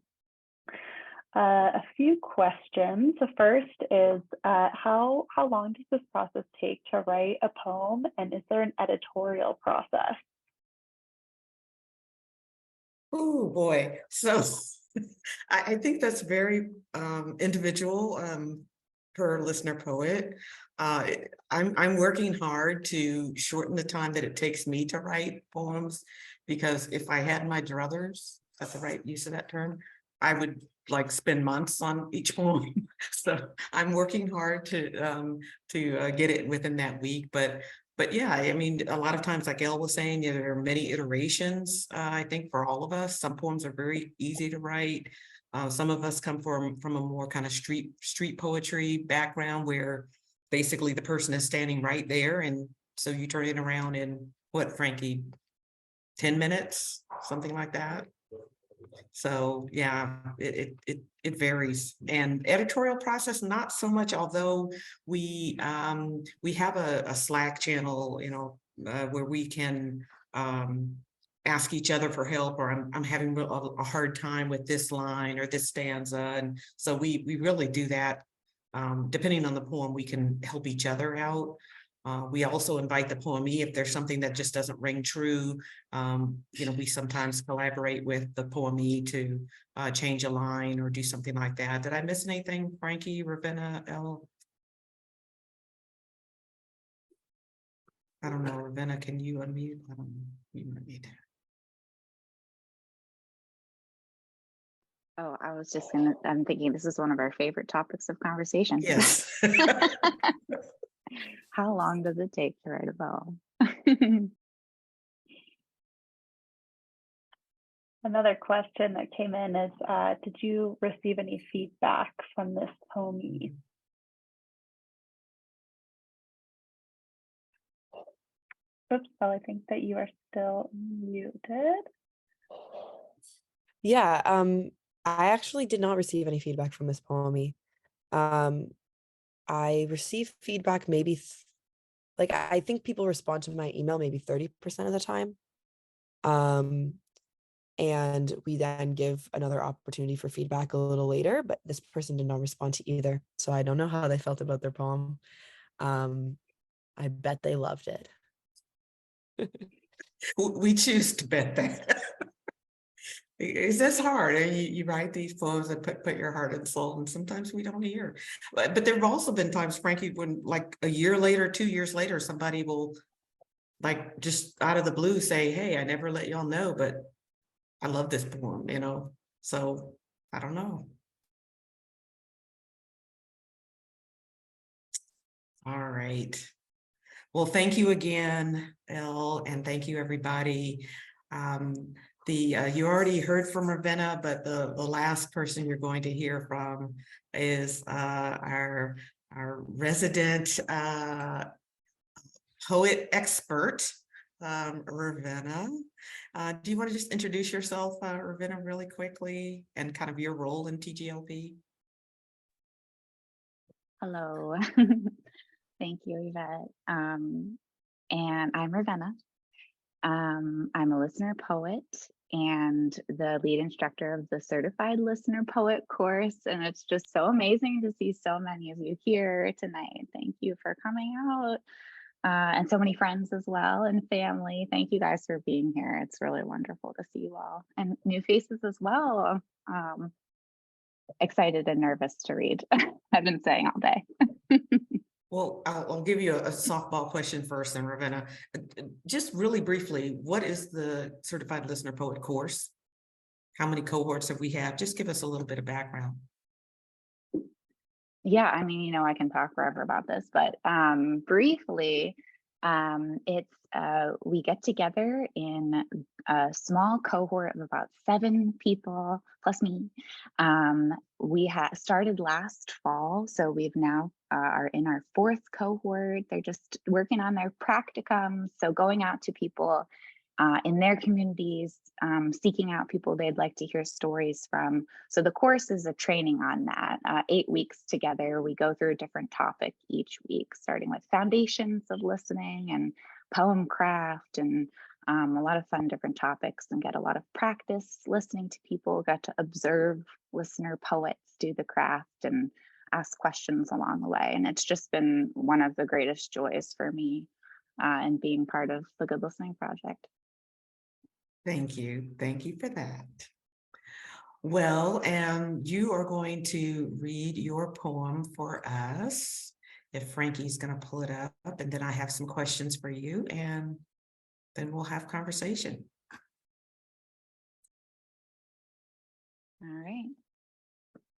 A few questions. The first is, how long does this process take to write a poem, and is there an editorial process? Oh boy. So I think that's very individual per listener poet. I'm working hard to shorten the time that it takes me to write poems, because if I had my druthers, is that the right use of that term, I would like spend months on each poem. So I'm working hard to get it within that week. But yeah, I mean, a lot of times, like Elle was saying, yeah, there are many iterations. I think for all of us, some poems are very easy to write. Some of us come from a more kind of street poetry background, where basically the person is standing right there, and so you turn it around in what, Frankie, 10 minutes, something like that. So yeah, it varies. And editorial process, not so much, although we have a Slack channel, where we can ask each other for help, or I'm having a hard time with this line or this stanza. And so we really do that. Depending on the poem, we can help each other out. We also invite the poemee if there's something that just doesn't ring true. We sometimes collaborate with the poemee to change a line or do something like that. Did I miss anything, Frankie, Ravenna, Elle? I don't know, Ravenna, can you unmute? I don't know. You might need to. Oh, I'm thinking this is one of our favorite topics of conversation. Yes. How long does it take to write a poem? Another question that came in is, did you receive any feedback from this poemee? Oops, oh, I think that you are still muted. Yeah, I actually did not receive any feedback from this poemee. I received feedback maybe I think people respond to my email maybe 30% of the time. And we then give another opportunity for feedback a little later, but this person did not respond to either. So I don't know how they felt about their poem. I bet they loved it. We choose to bet that. It's this hard, and you write these poems and put your heart and soul, and sometimes we don't hear. But there have also been times, Frankie, when like a year later, 2 years later, somebody will like just out of the blue say, "Hey, I never let y'all know, but I love this poem," So I don't know. All right. Well, thank you again, Elle, and thank you, everybody. You already heard from Ravenna, but the last person you're going to hear from is our resident poet expert, Ravenna. Do you want to just introduce yourself, Ravenna, really quickly, and kind of your role in TGLP? Hello. Thank you, Yvette. And I'm Ravenna. I'm a listener poet and the lead instructor of the Certified Listener Poet course. And it's just so amazing to see so many of you here tonight. Thank you for coming out. And so many friends as well, and family. Thank you guys for being here. It's really wonderful to see you all, and new faces as well. Excited and nervous to read. I've been saying all day. Well, I'll give you a softball question first, then, Ravenna. Just really briefly, what is the Certified Listener Poet course? How many cohorts have we had? Just give us a little bit of background. Yeah, I mean, I can talk forever about this, but briefly, We get together in a small cohort of about 7 people plus me. We started last fall, so we've now are in our 4th cohort. They're just working on their practicums, so going out to people in their communities, seeking out people they'd like to hear stories from. So the course is a training on that. 8 weeks together, we go through a different topic each week, starting with foundations of listening and poem craft and a lot of fun different topics, and get a lot of practice listening to people, got to observe listener poets do the craft and ask questions along the way. And it's just been one of the greatest joys for me in being part of the Good Listening Project. Thank you. Thank you for that. Well, and you are going to read your poem for us. If Frankie's going to pull it up, and then I have some questions for you, and then we'll have conversation. All right.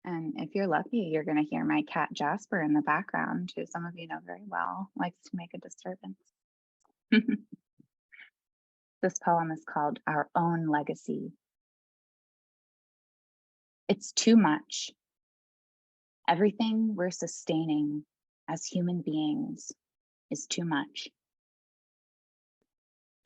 And if you're lucky, you're going to hear my cat Jasper in the background, who some of you know very well, likes to make a disturbance. This poem is called Our Own Legacy. It's too much. Everything we're sustaining as human beings is too much.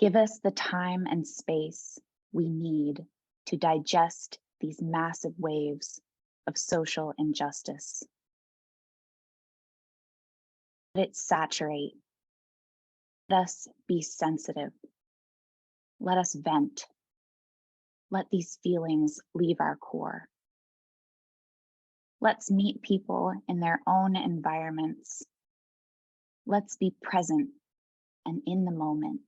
Give us the time and space we need to digest these massive waves of social injustice. Let it saturate. Let us be sensitive. Let us vent. Let these feelings leave our core. Let's meet people in their own environments. Let's be present and in the moment.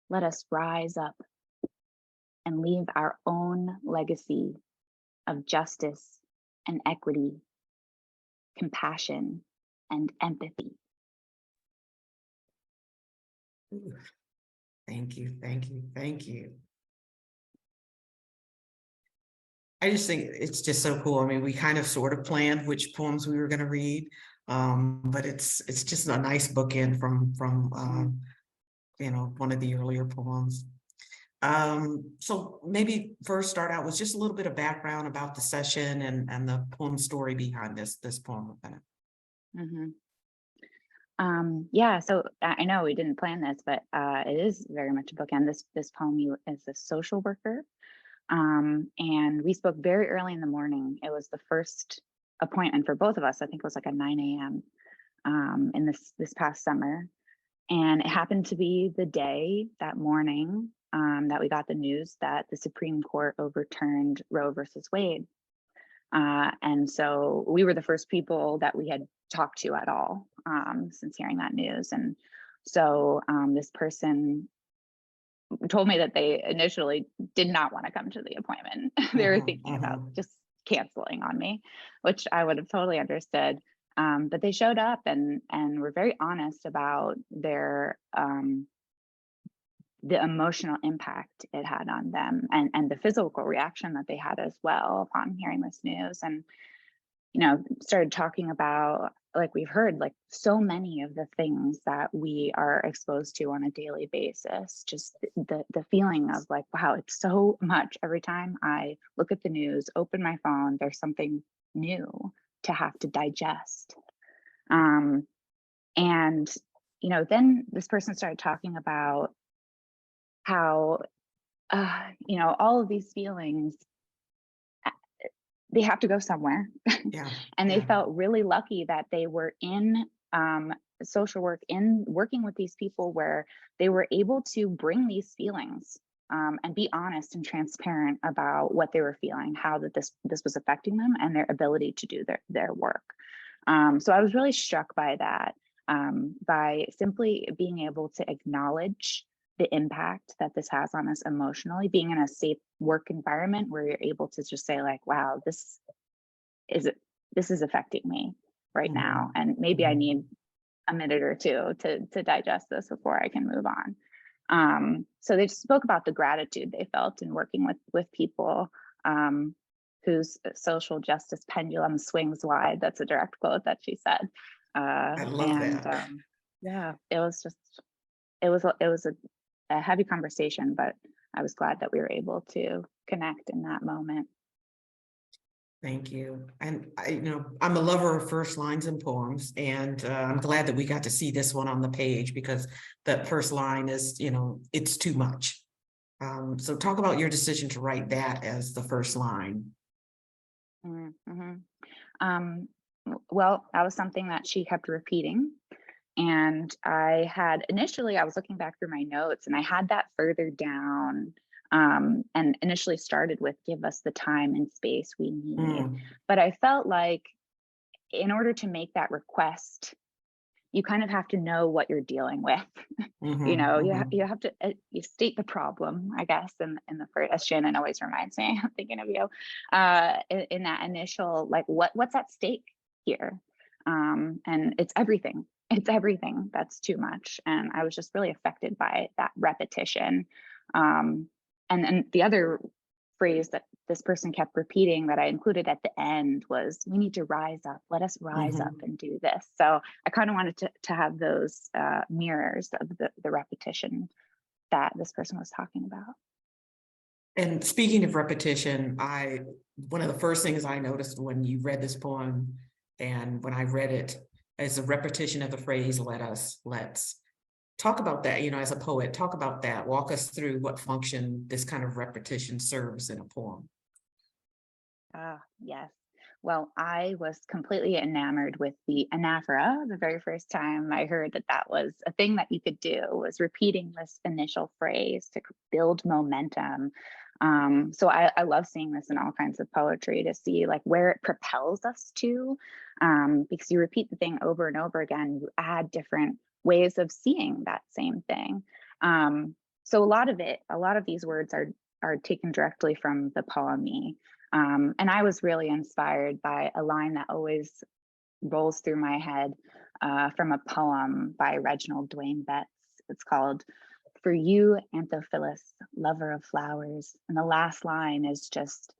Let us rise up and leave our own legacy of justice and equity, compassion and empathy. Ooh, thank you, thank you, thank you. I just think it's just so cool. I mean, we kind of sort of planned which poems we were going to read, but it's just a nice bookend from one of the earlier poems. So maybe first start out with just a little bit of background about the session and the poem story behind this poem. Yeah, so I know we didn't plan this, but it is very much a bookend. This poem is a social worker. And we spoke very early in the morning. It was the first appointment for both of us. I think it was like at 9 a.m. In this past summer. And it happened to be the day that morning that we got the news that the Supreme Court overturned Roe versus Wade. And so we were the first people that we had talked to at all since hearing that news. And so this person told me that they initially did not want to come to the appointment. They were thinking about just canceling on me, which I would have totally understood. But they showed up and were very honest about their the emotional impact it had on them and the physical reaction that they had as well upon hearing this news. And started talking about, like we've heard, like so many of the things that we are exposed to on a daily basis, just the feeling of like, wow, it's so much. Every time I look at the news, open my phone, there's something new to have to digest. And then this person started talking about how all of these feelings, they have to go somewhere. Yeah. And they felt really lucky that they were in social work, in working with these people where they were able to bring these feelings and be honest and transparent about what they were feeling, how that this was affecting them and their ability to do their work. So I was really struck by that, by simply being able to acknowledge the impact that this has on us emotionally, being in a safe work environment where you're able to just say like, wow, this is affecting me right now. And maybe I need a minute or two to digest this before I can move on. So they spoke about the gratitude they felt in working with people whose social justice pendulum swings wide. That's a direct quote that she said. I love that. Yeah, it was a heavy conversation, but I was glad that we were able to connect in that moment. Thank you. And I'm a lover of first lines in poems, and I'm glad that we got to see this one on the page, because that first line is, it's too much. So talk about your decision to write that as the first line. Mm-hmm. Well, that was something that she kept repeating. And I was looking back through my notes, and I had that further down, and initially started with "give us the time and space we need." But I felt like in order to make that request, you kind of have to know what you're dealing with. You have to you state the problem, I guess, in the first, as Shannon always reminds me, I'm thinking of you, in that initial, like, what's at stake here? And it's everything. It's everything that's too much. And I was just really affected by that repetition. And the other phrase that this person kept repeating that I included at the end was, "We need to rise up. Let us rise up and do this." So I kind of wanted to have those mirrors of the repetition that this person was talking about. And speaking of repetition, one of the first things I noticed when you read this poem, and when I read it, is a repetition of the phrase let's talk about that. As a poet, talk about that. Walk us through what function this kind of repetition serves in a poem. Yes. Well, I was completely enamored with the anaphora the very first time I heard that was a thing that you could do, was repeating this initial phrase to build momentum. So I love seeing this in all kinds of poetry, to see like where it propels us to, because you repeat the thing over and over again, you add different ways of seeing that same thing. So a lot of these words are taken directly from the poemee. And I was really inspired by a line that always rolls through my head, from a poem by Reginald Dwayne Betts. It's called "For You, Anthophilus, Lover of Flowers." And the last line is just,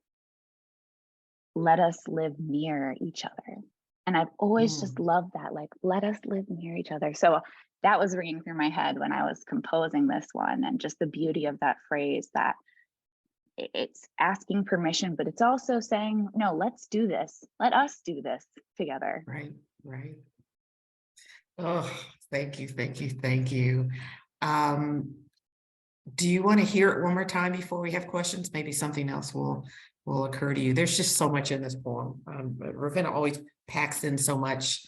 "Let us live near each other." And I've always just loved that, like, let us live near each other. So that was ringing through my head when I was composing this one, and just the beauty of that phrase, that it's asking permission, but it's also saying, no, let's do this. Let us do this together. Right. Oh, thank you. Do you want to hear it one more time before we have questions? Maybe something else will occur to you. There's just so much in this poem. Ravenna always packs in so much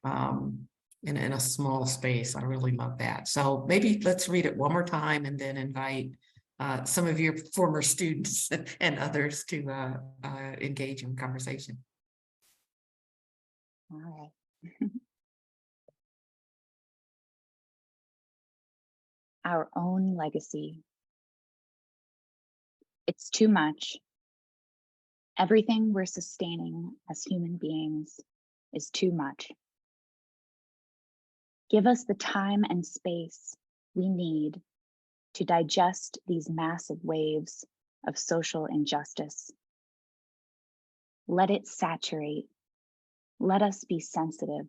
in a small space. I really love that. So maybe let's read it one more time, and then invite some of your former students and others to engage in conversation. All right. Our own legacy. It's too much. Everything we're sustaining as human beings is too much. Give us the time and space we need to digest these massive waves of social injustice. Let it saturate. Let us be sensitive.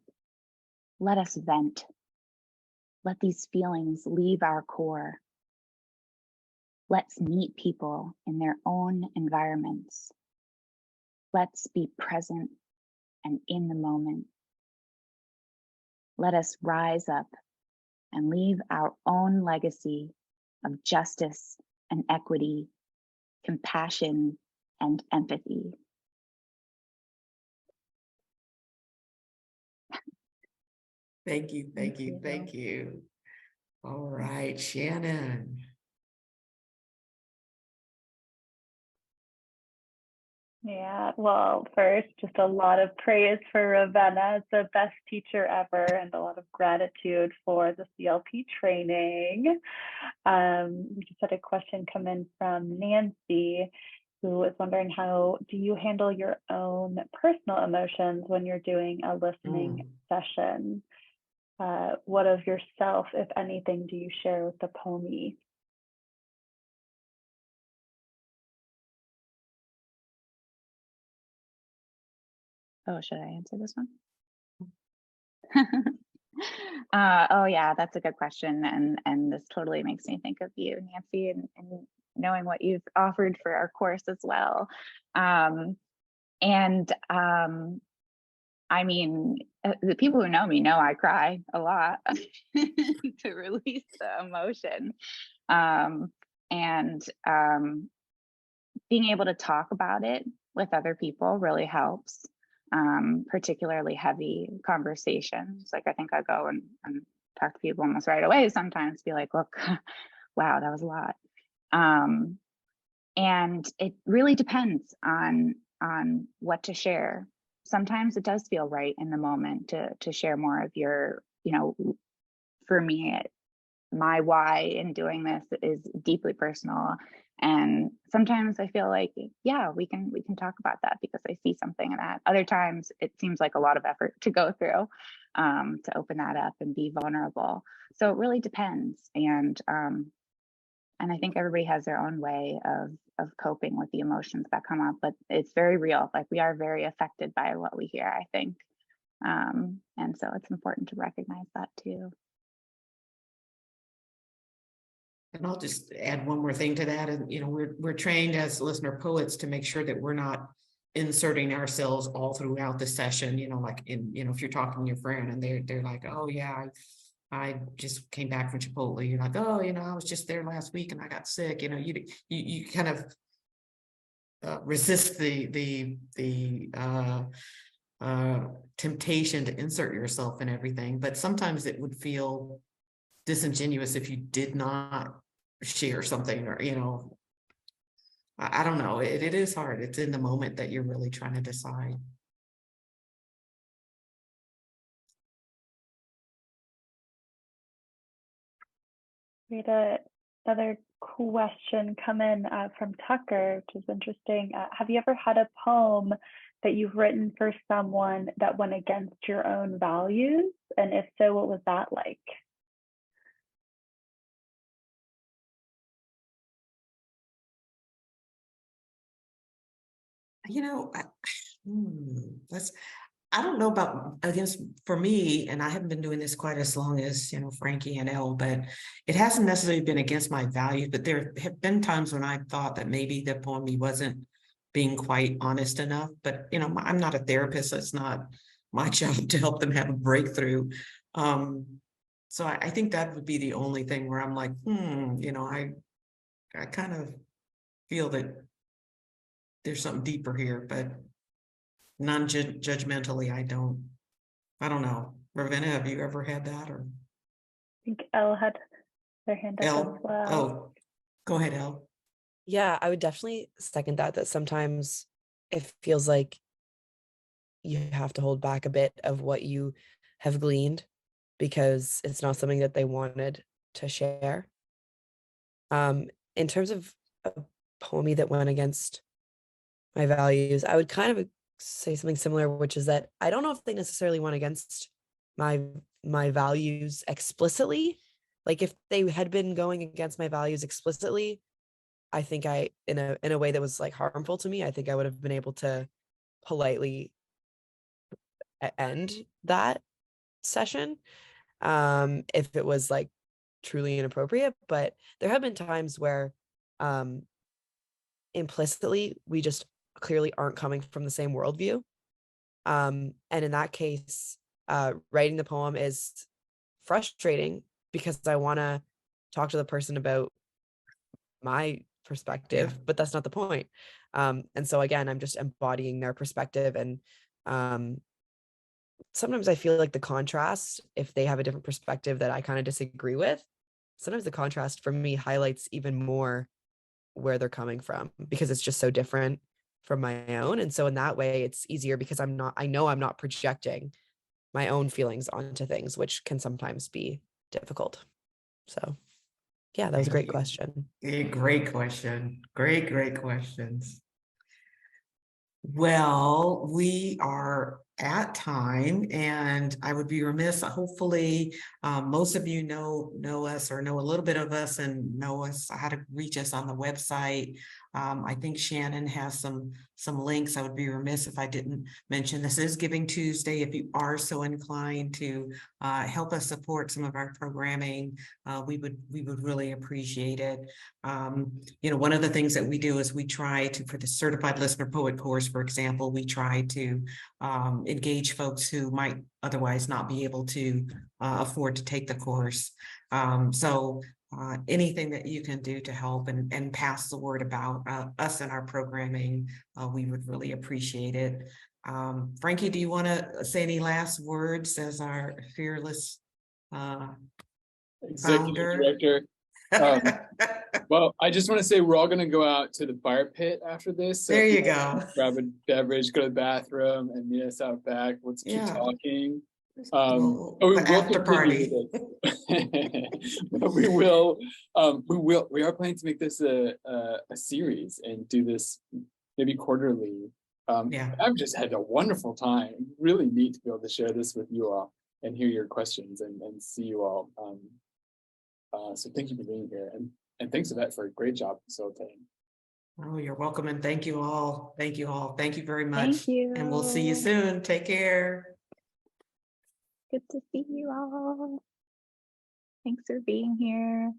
Let us vent. Let these feelings leave our core. Let's meet people in their own environments. Let's be present and in the moment. Let us rise up and leave our own legacy of justice and equity, compassion and empathy. Thank you. All right, Shannon. Yeah, well, first, just a lot of praise for Ravenna as the best teacher ever, and a lot of gratitude for the CLP training. We just had a question come in from Nancy, who is wondering, how do you handle your own personal emotions when you're doing a listening session? What of yourself, if anything, do you share with the poemee? Oh, should I answer this one? Oh yeah, that's a good question, and this totally makes me think of you, Nancy, and knowing what you've offered for our course as well. And I mean, the people who know me know I cry a lot to release the emotion. And being able to talk about it with other people really helps, particularly heavy conversations. Like I think I go and talk to people almost right away sometimes, be like, look, wow, that was a lot. And it really depends on what to share. Sometimes it does feel right in the moment to share more of your, for me, my why in doing this is deeply personal. And sometimes I feel like, yeah, we can talk about that because I see something in that. Other times it seems like a lot of effort to go through, to open that up and be vulnerable. So it really depends. And I think everybody has their own way of coping with the emotions that come up, but it's very real. Like we are very affected by what we hear, I think. And so it's important to recognize that too. And I'll just add one more thing to that. And, we're trained as listener poets to make sure that we're not inserting ourselves all throughout the session, like if you're talking to your friend and they're like, oh yeah, I just came back from Chipotle. You're like, oh, I was just there last week and I got sick. You kind of resist the temptation to insert yourself in everything. But sometimes it would feel disingenuous if you did not share something, or I don't know. It is hard. It's in the moment that you're really trying to decide. We had another question come in from Tucker, which is interesting. Have you ever had a poem that you've written for someone that went against your own values? And if so, what was that like? I don't know about against for me, and I haven't been doing this quite as long as Frankie and Elle, but it hasn't necessarily been against my values. But there have been times when I thought that maybe the poem wasn't being quite honest enough. But I'm not a therapist, so it's not my job to help them have a breakthrough. So I think that would be the only thing where I'm like, I kind of feel that there's something deeper here, but non-judgmentally, I don't know. Ravenna, have you ever had that? Or I think Elle had their hand up Elle? as well. Oh, go ahead, Elle. Yeah, I would definitely second that sometimes it feels like you have to hold back a bit of what you have gleaned because it's not something that they wanted to share. In terms of a poem that went against my values, I would kind of say something similar, which is that I don't know if they necessarily went against my values explicitly. Like if they had been going against my values explicitly, I think in a way that was like harmful to me, I think I would have been able to politely end that session if it was like truly inappropriate. But there have been times where implicitly we just clearly aren't coming from the same worldview, and in that case writing the poem is frustrating because I want to talk to the person about my perspective, but that's not the point. And so again, I'm just embodying their perspective. And sometimes I feel like the contrast, if they have a different perspective that I kind of disagree with, sometimes the contrast for me highlights even more where they're coming from because it's just so different from my own. And so in that way, it's easier because I know I'm not projecting my own feelings onto things, which can sometimes be difficult. So yeah, that was a great question. Great question. Great questions. Well, we are at time, and I would be remiss. Hopefully, most of you know us or know a little bit of us and know us how to reach us on the website. I think Shannon has some links. I would be remiss if I didn't mention this is Giving Tuesday. If you are so inclined to help us support some of our programming, we would really appreciate it. One of the things that we do is we try to, for the Certified Listener Poet course, for example, we try to engage folks who might otherwise not be able to afford to take the course. So anything that you can do to help and pass the word about us and our programming, we would really appreciate it. Frankie, do you want to say any last words as our fearless Executive founder? Director. Well, I just want to say we're all going to go out to the fire pit after this. So There if you go. grab a beverage, go to the bathroom, and meet us out back. Let's keep Yeah. talking. Well, We the will after continue party. with it. But we are planning to make this a series and do this maybe quarterly. Yeah. I've just had a wonderful time. Really neat to be able to share this with you all and hear your questions and see you all. So thank you for being here, and thanks Yvette for a great job facilitating. Oh, you're welcome, and thank you all. Thank you all. Thank you very much. Thank you. And we'll see you soon. Take care. Good to see you all. Thanks for being here.